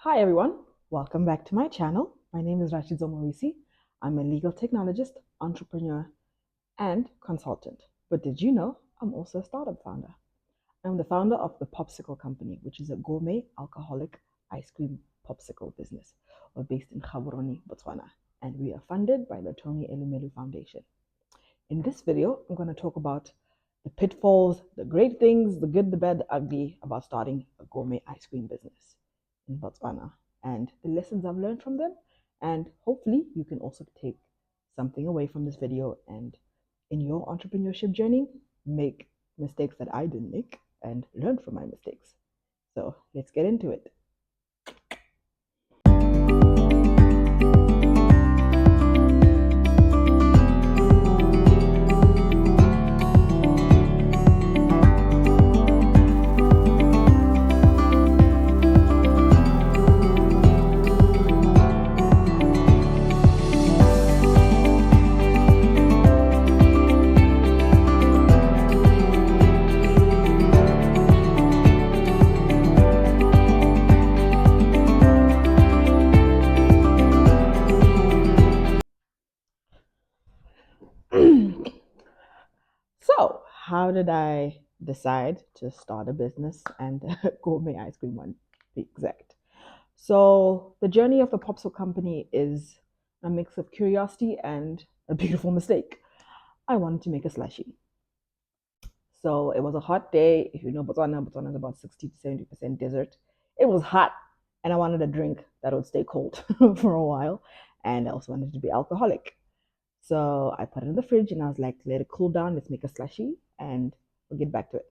Hi everyone, welcome back to my channel. My name is Rati and I'm a legal technologist, entrepreneur, and consultant. But did you know I'm also a startup founder? I'm the founder of the Popsicle Company, which is a gourmet alcoholic ice cream popsicle business. We're based in Gaborone, Botswana, and we are funded by the Tony Elumelu Foundation. In this video, I'm going to talk about the pitfalls, the great things, the good, the bad, the ugly about starting a gourmet ice cream business in Botswana and the lessons I've learned from them. And hopefully, you can also take something away from this video and in your entrepreneurship journey, make mistakes that I didn't make and learn from my mistakes. So let's get into it. So, how did I decide to start a business and gourmet ice cream one, to be exact? So, the journey of the Popsicle Company is a mix of curiosity and a beautiful mistake. I wanted to make a slushy. So, it was a hot day. If you know Botswana is about 60 to 70% desert. It was hot, and I wanted a drink that would stay cold for a while. And I also wanted it to be alcoholic. So I put it in the fridge and I was like, let it cool down. Let's make a slushy and we'll get back to it.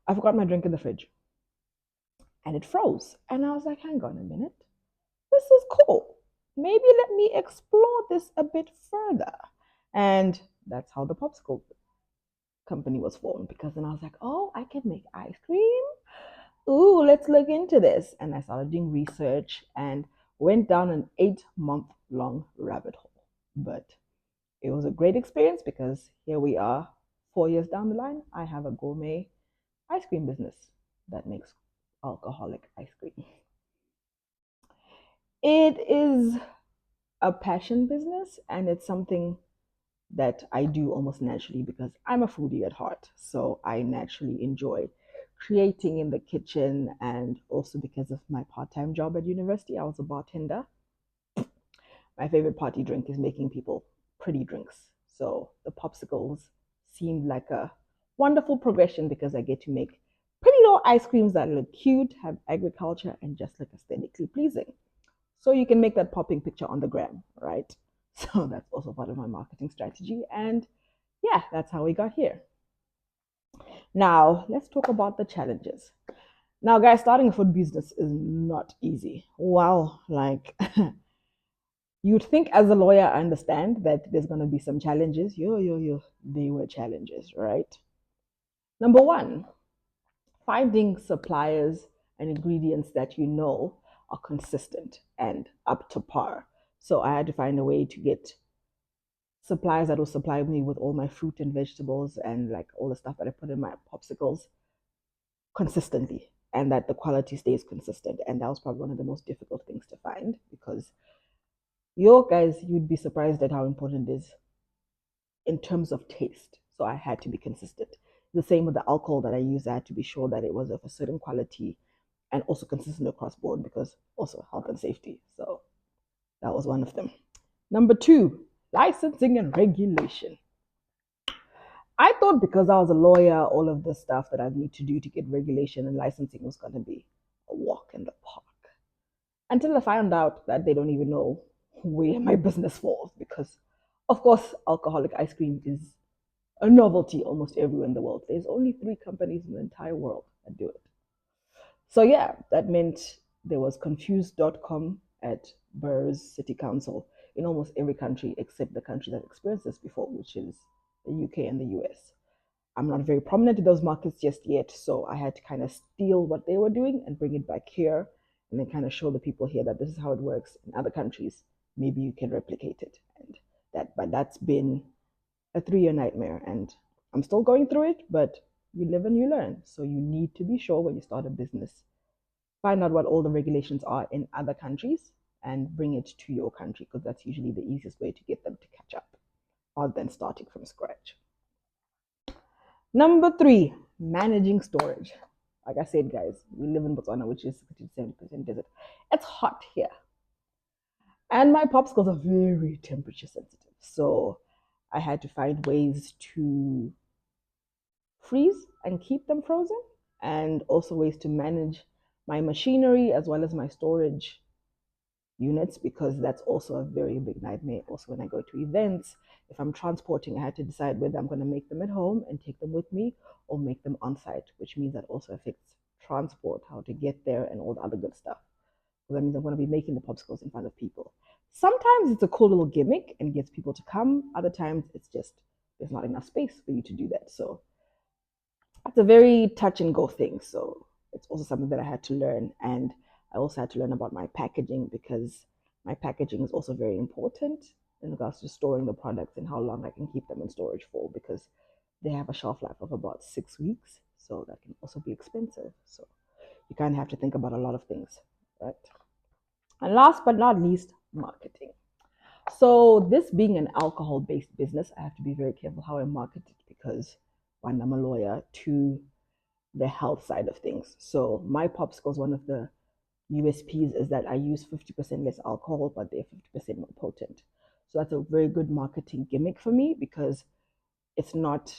I forgot my drink in the fridge and it froze. And I was like, hang on a minute. This is cool. Maybe let me explore this a bit further. And that's how the Popsicle Company was formed because then I was like, oh, I can make ice cream. Ooh, let's look into this. And I started doing research and went down an 8-month long rabbit hole. But it was a great experience because here we are 4 years down the line. I have a gourmet ice cream business that makes alcoholic ice cream. It is a passion business and it's something that I do almost naturally because I'm a foodie at heart. So I naturally enjoy creating in the kitchen, and also because of my part-time job at university, I was a bartender. My favorite party drink is making people pretty drinks. So the popsicles seemed like a wonderful progression because I get to make pretty little ice creams that look cute, have agriculture, and just look aesthetically pleasing. So you can make that popping picture on the gram, right? So that's also part of my marketing strategy. And yeah, that's how we got here. Now, let's talk about the challenges. Now, guys, starting a food business is not easy. Wow, like you'd think as a lawyer, I understand that there's going to be some challenges. They were challenges, right? Number one, finding suppliers and ingredients that you know are consistent and up to par. So I had to find a way to get suppliers that will supply me with all my fruit and vegetables and like all the stuff that I put in my popsicles consistently, and that the quality stays consistent. And that was probably one of the most difficult things to find because you'd be surprised at how important it is in terms of taste. So I had to be consistent. The same with the alcohol that I used, I had to be sure that it was of a certain quality and also consistent across board because also health and safety. So that was one of them. Number two, licensing and regulation. I thought because I was a lawyer, all of the stuff that I'd need to do to get regulation and licensing was going to be a walk in the park. Until I found out that they don't even know where my business falls because, of course, alcoholic ice cream is a novelty almost everywhere in the world. There's only 3 companies in the entire world that do it. So yeah, that meant there was confused.com at Burrs City Council in almost every country except the country that experienced this before, which is the UK and the US. I'm not very prominent in those markets just yet, so I had to kind of steal what they were doing and bring it back here and then kind of show the people here that this is how it works in other countries. Maybe you can replicate it. And but that's been a 3-year nightmare, and I'm still going through it, but you live and you learn. So you need to be sure when you start a business find out what all the regulations are in other countries and bring it to your country, because that's usually the easiest way to get them to catch up rather than starting from scratch. Number three, managing storage. Like I said, guys, we live in Botswana, which is 60 to 70% desert. It's hot here. And my popsicles are very temperature sensitive. So I had to find ways to freeze and keep them frozen, and also ways to manage my machinery as well as my storage units, because that's also a very big nightmare. Also, when I go to events, if I'm transporting, I had to decide whether I'm going to make them at home and take them with me or make them on site, which means that also affects transport, how to get there, and all the other good stuff. So that means I'm going to be making the popsicles in front of people. Sometimes it's a cool little gimmick and gets people to come. Other times it's just there's not enough space for you to do that. So it's a very touch and go thing. So it's also something that I had to learn. And I also had to learn about my packaging, because my packaging is also very important in regards to storing the products and how long I can keep them in storage for, because they have a shelf life of about 6 weeks. So that can also be expensive. So you kind of have to think about a lot of things, right? And last but not least, marketing. So this being an alcohol-based business, I have to be very careful how I market it, because one, I'm a lawyer, two, the health side of things. So my popsicles, one of the USPs is that I use 50% less alcohol, but they're 50% more potent. So that's a very good marketing gimmick for me, because it's not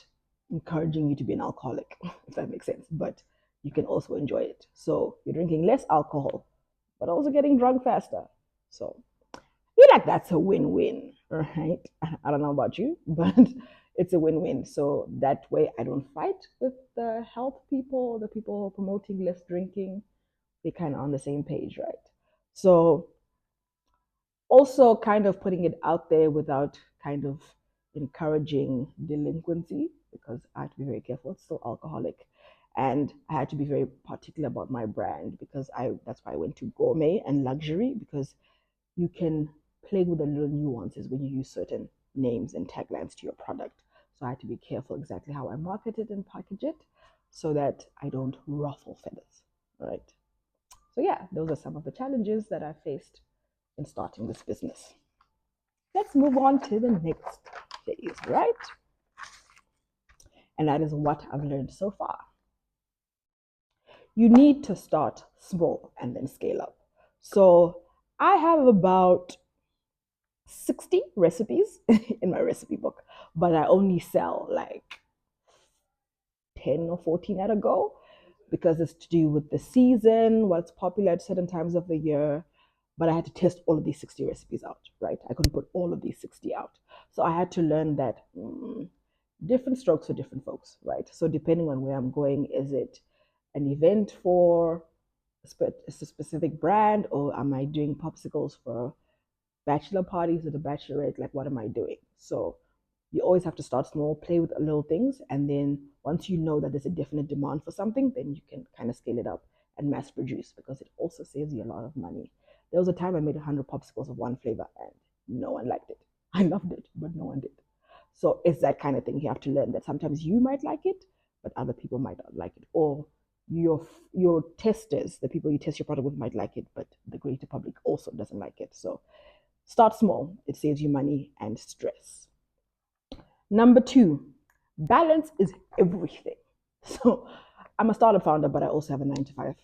encouraging you to be an alcoholic, if that makes sense, but you can also enjoy it. So you're drinking less alcohol, but also getting drunk faster. So I feel like that's a win-win, right? I don't know about you, but it's a win-win. So that way I don't fight with the health people, the people promoting less drinking. They kind of on the same page, right? So also kind of putting it out there without kind of encouraging delinquency, because I had to be very careful. It's still alcoholic. And I had to be very particular about my brand, because that's why I went to gourmet and luxury, because you can play with the little nuances when you use certain names and taglines to your product. So I had to be careful exactly how I market it and package it, so that I don't ruffle feathers, right? So yeah, those are some of the challenges that I faced in starting this business. Let's move on to the next phase, right? And that is what I've learned so far. You need to start small and then scale up. So I have about 60 recipes in my recipe book, but I only sell like 10 or 14 at a go, because it's to do with the season, what's popular at certain times of the year. But I had to test all of these 60 recipes out, right? I couldn't put all of these 60 out. So I had to learn that different strokes for different folks, right? So depending on where I'm going, is it an event for a specific brand, or am I doing popsicles for bachelor parties or the bachelorette? Like, what am I doing? So you always have to start small, play with little things, and then once you know that there's a definite demand for something, then you can kind of scale it up and mass produce, because it also saves you a lot of money. There was a time I made 100 popsicles of one flavor and no one liked it. I loved it, but no one did. So it's that kind of thing. You have to learn that sometimes you might like it, but other people might not like it, or your testers, the people you test your product with, might like it, but the greater public also doesn't like it. So start small. It saves you money and stress. Number two, balance is everything. So I'm a startup founder, but I also have a 9 to 5,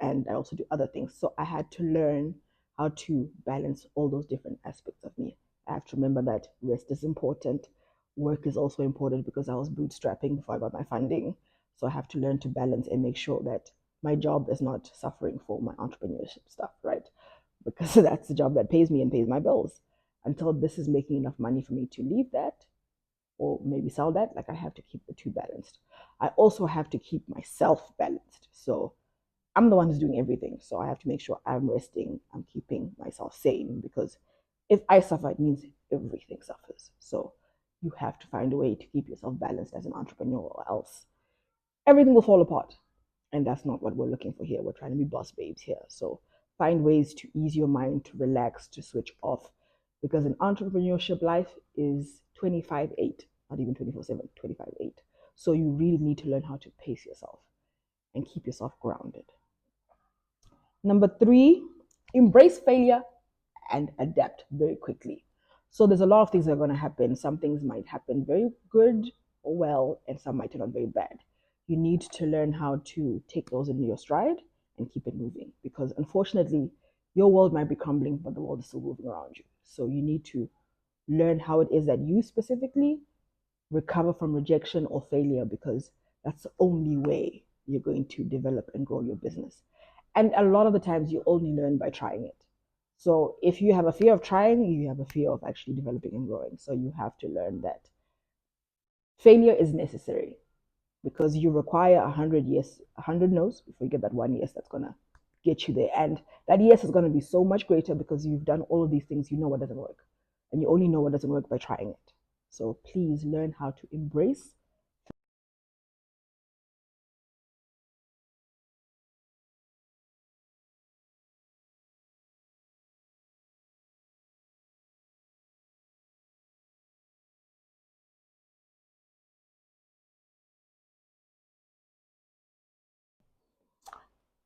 and I also do other things. So I had to learn how to balance all those different aspects of me. I have to remember that rest is important. Work is also important, because I was bootstrapping before I got my funding. So I have to learn to balance and make sure that my job is not suffering for my entrepreneurship stuff, right? Because that's the job that pays me and pays my bills. Until this is making enough money for me to leave that, or maybe sell that, like I have to keep the two balanced. I also have to keep myself balanced. So I'm the one who's doing everything. So I have to make sure I'm resting, I'm keeping myself sane, because if I suffer, it means everything suffers. So you have to find a way to keep yourself balanced as an entrepreneur, or else everything will fall apart. And that's not what we're looking for here. We're trying to be boss babes here. So find ways to ease your mind, to relax, to switch off. Because an entrepreneurship life is 25/8, not even 24/7, 25/8. So you really need to learn how to pace yourself and keep yourself grounded. Number three, embrace failure and adapt very quickly. So there's a lot of things that are going to happen. Some things might happen very good or well, and some might turn out very bad. You need to learn how to take those in your stride and keep it moving, because unfortunately, your world might be crumbling, but the world is still moving around you. So you need to learn how it is that you specifically recover from rejection or failure, because that's the only way you're going to develop and grow your business. And a lot of the times you only learn by trying it. So if you have a fear of trying, you have a fear of actually developing and growing. So you have to learn that failure is necessary, because you require 100 yes, 100 no's before you get that one yes that's going to get you there. And that yes is going to be so much greater because you've done all of these things. You know what doesn't work, and you only know what doesn't work by trying it. So please learn how to embrace.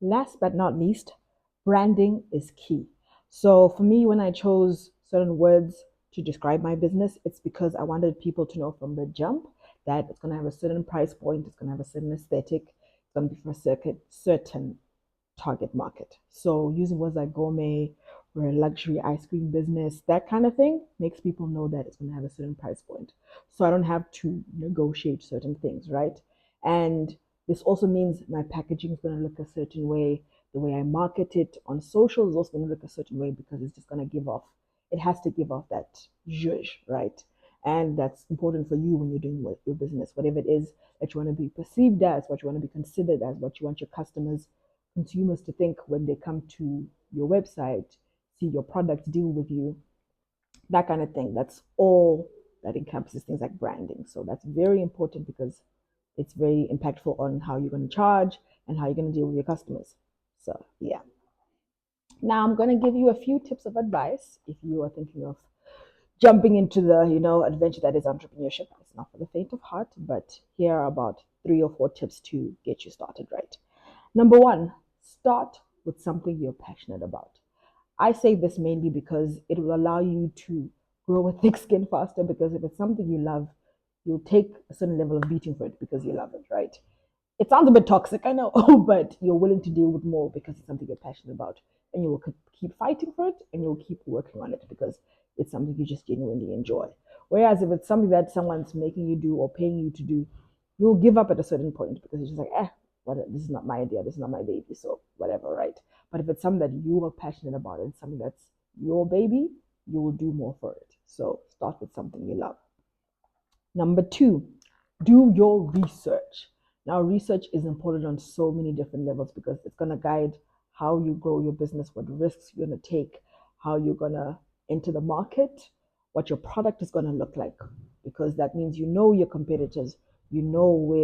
Last but not least, branding is key. So for me, when I chose certain words to describe my business, it's because I wanted people to know from the jump that it's going to have a certain price point, it's going to have a certain aesthetic, it's going to be for a certain target market. So using words like gourmet or a luxury ice cream business, that kind of thing makes people know that it's going to have a certain price point. So I don't have to negotiate certain things, right? And this also means my packaging is going to look a certain way. The way I market it on social is also going to look a certain way, because it's just going to give off, it has to give off that zhuzh, right? And that's important for you when you're doing your business, whatever it is that you want to be perceived as, what you want to be considered as, what you want your consumers to think when they come to your website, see your products, deal with you, that kind of thing. That's all that encompasses things like branding. So that's very important, because it's very impactful on how you're going to charge and how you're going to deal with your customers. So, yeah. Now I'm going to give you a few tips of advice if you are thinking of jumping into the adventure that is entrepreneurship. It's not for the faint of heart, but here are about 3 or 4 tips to get you started right. Number one, start with something you're passionate about. I say this mainly because it will allow you to grow a thick skin faster, because if it's something you love, you'll take a certain level of beating for it because you love it, right? It sounds a bit toxic, I know, but you're willing to deal with more because it's something you're passionate about, and you will keep fighting for it, and you'll keep working on it because it's something you just genuinely enjoy. Whereas if it's something that someone's making you do or paying you to do, you'll give up at a certain point because you're just like, this is not my idea, this is not my baby, so whatever, right? But if it's something that you are passionate about and something that's your baby, you will do more for it. So start with something you love. Number two, do your research. Now, research is important on so many different levels, because it's going to guide how you grow your business, what risks you're going to take, how you're going to enter the market, what your product is going to look like, because that means you know your competitors, you know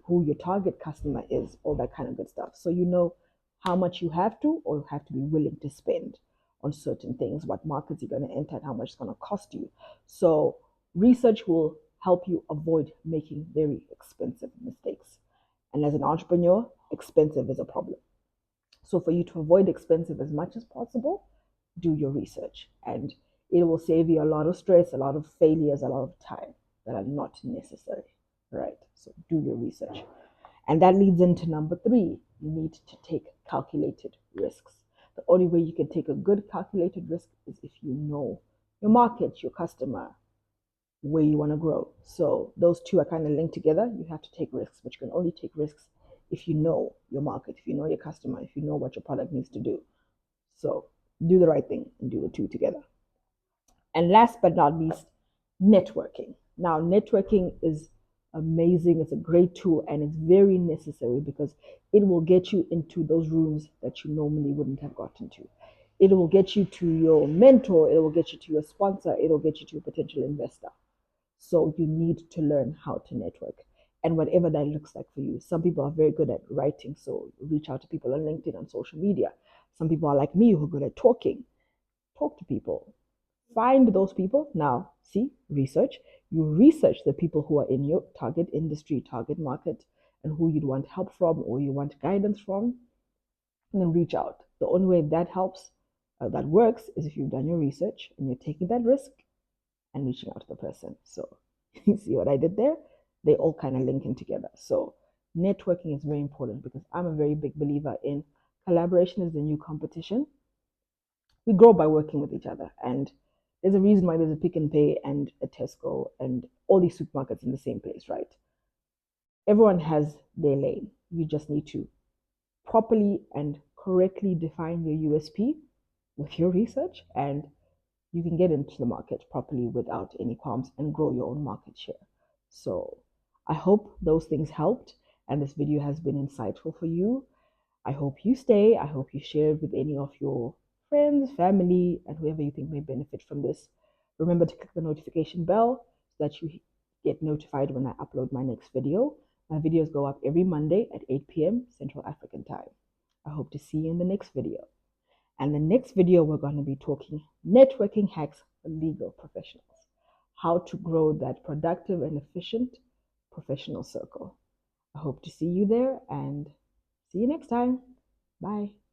who your target customer is, all that kind of good stuff. So you know how much you have to or have to be willing to spend on certain things, what markets you're going to enter, and how much it's going to cost you. So research will help you avoid making very expensive mistakes. And as an entrepreneur, expensive is a problem. So for you to avoid expensive as much as possible, do your research. And it will save you a lot of stress, a lot of failures, a lot of time that are not necessary. Right? So do your research. And that leads into number three. You need to take calculated risks. The only way you can take a good calculated risk is if you know your market, your customer, where you want to grow. So those two are kind of linked together. You have to take risks, but you can only take risks if you know your market, if you know your customer, if you know what your product needs to do. So do the right thing and do the two together. And last but not least, networking. Now, networking is amazing. It's a great tool, and it's very necessary because it will get you into those rooms that you normally wouldn't have gotten to. It will get you to your mentor. It will get you to your sponsor. It will get you to a potential investor. So you need to learn how to network, and whatever that looks like for you. Some people are very good at writing, so reach out to people on LinkedIn, on social media. Some people are like me who are good at talking. Talk to people. Find those people. Now, see, research. You research the people who are in your target industry, target market, and who you'd want help from or you want guidance from, and then reach out. The only way that helps, that works, is if you've done your research and you're taking that risk and reaching out to the person. So you see what I did there? They all kind of link in together. So networking is very important because I'm a very big believer in collaboration is the new competition. We grow by working with each other. And there's a reason why there's a Pick and Pay and a Tesco and all these supermarkets in the same place, right? Everyone has their lane. You just need to properly and correctly define your USP with your research, and you can get into the market properly without any qualms and grow your own market share. So I hope those things helped and this video has been insightful for you. I hope you stay. I hope you share it with any of your friends, family, and whoever you think may benefit from this. Remember to click the notification bell so that you get notified when I upload my next video. My videos go up every Monday at 8 p.m. Central African time. I hope to see you in the next video. And the next video, we're going to be talking networking hacks for legal professionals, how to grow that productive and efficient professional circle. I hope to see you there and see you next time. Bye.